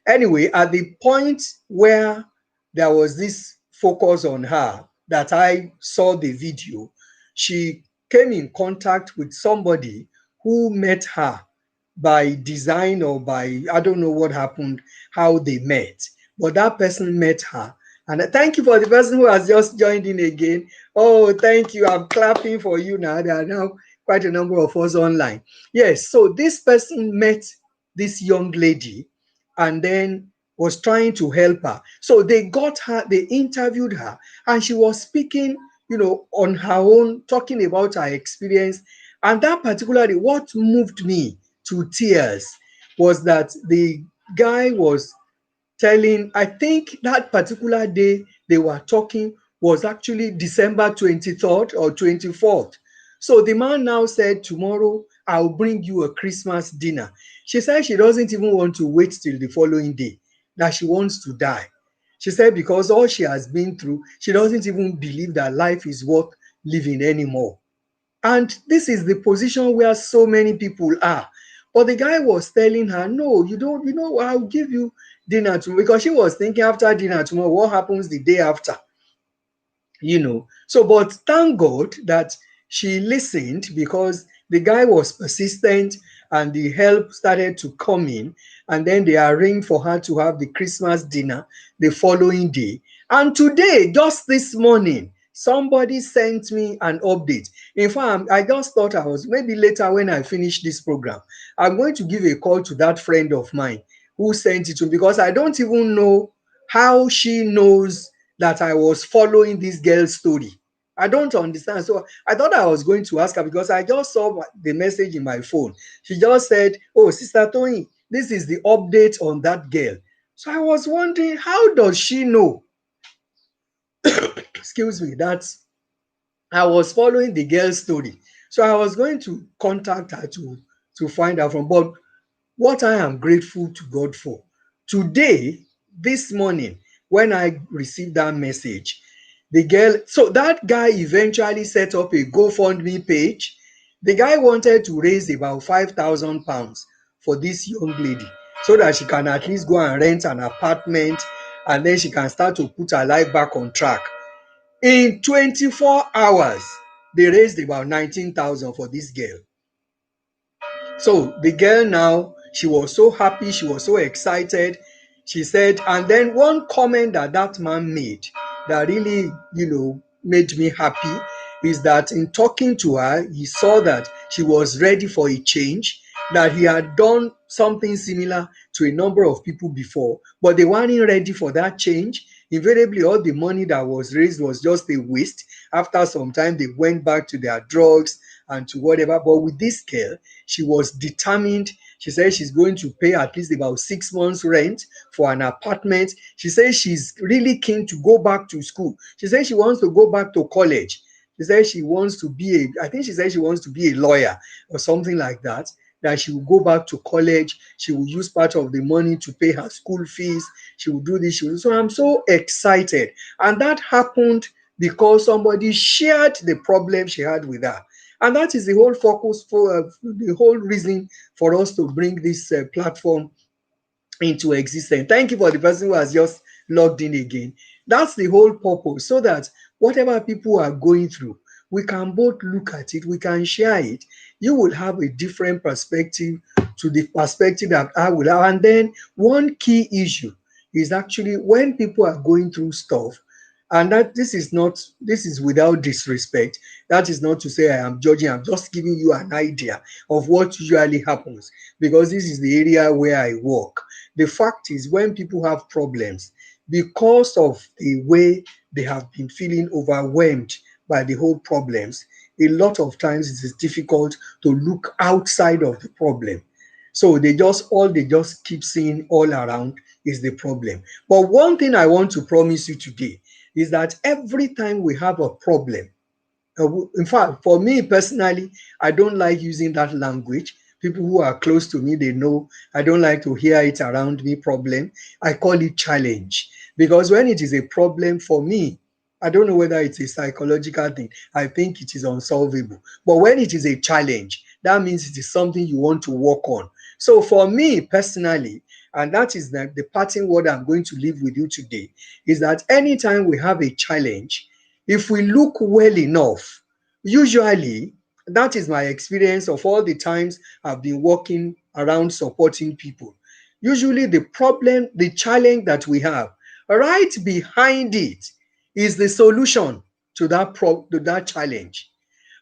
Anyway, at the point where there was this focus on her that I saw the video, she came in contact with somebody who met her by design or by, I don't know what happened, how they met. But that person met her. And thank you for the person who has just joined in again. Oh, thank you. I'm clapping for you now. There are now quite a number of us online. Yes, so this person met this young lady and then was trying to help her. So they got her, they interviewed her, and she was speaking, on her own, talking about her experience. And that particularly, what moved me to tears was that the guy was telling, I think that particular day they were talking was actually December 23rd or 24th. So the man now said, tomorrow I'll bring you a Christmas dinner. She said she doesn't even want to wait till the following day, that she wants to die. She said because all she has been through, she doesn't even believe that life is worth living anymore. And this is the position where so many people are. But the guy was telling her, no, you don't, I'll give you dinner tomorrow. Because she was thinking after dinner tomorrow, what happens the day after? So, but thank God that she listened, because the guy was persistent and the help started to come in. And then they arranged for her to have the Christmas dinner the following day. And today, just this morning, somebody sent me an update. In fact, I just thought I was, maybe later when I finish this program, I'm going to give a call to that friend of mine who sent it to me, because I don't even know how she knows that I was following this girl's story. I don't understand. So I thought I was going to ask her, because I just saw the message in my phone. She just said, oh, Sister Tony, this is the update on that girl. So I was wondering, how does she know, excuse me, that I was following the girl's story? So I was going to contact her to find out from. But what I am grateful to God for, today, this morning, when I received that message, the girl, so that guy eventually set up a GoFundMe page. The guy wanted to raise about £5,000 for this young lady, so that she can at least go and rent an apartment, and then she can start to put her life back on track. In 24 hours, they raised about 19,000 for this girl. So the girl now, she was so happy, she was so excited. She said, and then one comment that that man made that really, made me happy is that in talking to her, he saw that she was ready for a change, that he had done something similar to a number of people before, but they weren't ready for that change. Invariably, all the money that was raised was just a waste. After some time, they went back to their drugs and to whatever. But with this girl, she was determined. She said she's going to pay at least about 6 months rent for an apartment. She says she's really keen to go back to school. She says she wants to go back to college. She said she wants to be I think she said she wants to be a lawyer or something like that. That she will go back to college, she will use part of the money to pay her school fees, she will do this, she will. So I'm so excited. And that happened because somebody shared the problem she had with her. And that is the whole focus for the whole reason for us to bring this platform into existence. Thank you for the person who has just logged in again. That's the whole purpose, so that whatever people are going through, we can both look at it, we can share it. You will have a different perspective to the perspective that I will have. And then one key issue is actually when people are going through stuff, and that this is without disrespect. That is not to say I am judging, I'm just giving you an idea of what usually happens, because this is the area where I work. The fact is, when people have problems because of the way they have been feeling overwhelmed by the whole problems, a lot of times it is difficult to look outside of the problem. So they just keep seeing all around is the problem. But one thing I want to promise you today is that every time we have a problem, in fact, for me personally, I don't like using that language. People who are close to me, they know I don't like to hear it around me, problem. I call it challenge. Because when it is a problem for me, I don't know whether it's a psychological thing. I think it is unsolvable. But when it is a challenge, that means it is something you want to work on. So for me personally, and that is the parting word I'm going to leave with you today, is that anytime we have a challenge, if we look well enough, usually that is my experience of all the times I've been working around supporting people. Usually, the problem, the challenge that we have, right behind it is the solution to to that challenge.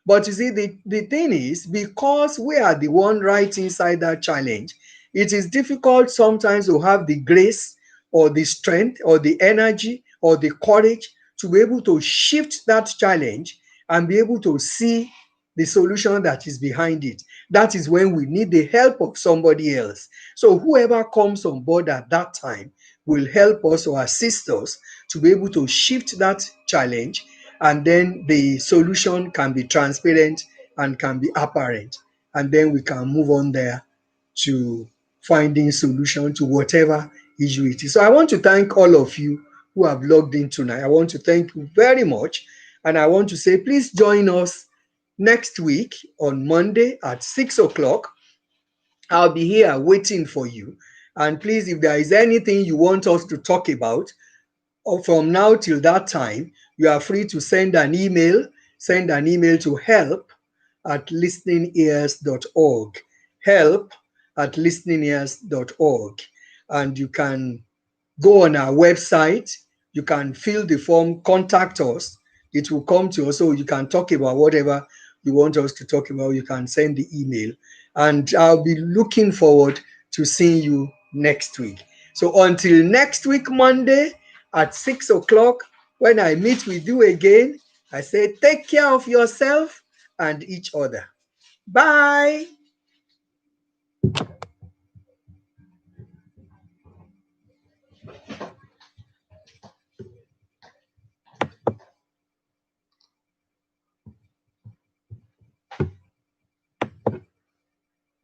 But you see, the thing is, because we are the one right inside that challenge, it is difficult sometimes to have the grace or the strength or the energy or the courage to be able to shift that challenge and be able to see the solution that is behind it. That is when we need the help of somebody else. So whoever comes on board at that time will help us or assist us to be able to shift that challenge, and then the solution can be transparent and can be apparent, and then we can move on there to finding solution to whatever issue it is. So I want to thank all of you who have logged in tonight. I want to thank you very much, and I want to say please join us next week on Monday at 6 o'clock. I'll be here waiting for you. And please, if there is anything you want us to talk about, or from now till that time, you are free to send an email. Send an email to help@listeningears.org. Help@listeningears.org. And you can go on our website. You can fill the form, contact us. It will come to us, so you can talk about whatever you want us to talk about. You can send the email. And I'll be looking forward to seeing you next week. So until next week, Monday at 6 o'clock, when I meet with you again, I say take care of yourself and each other. Bye.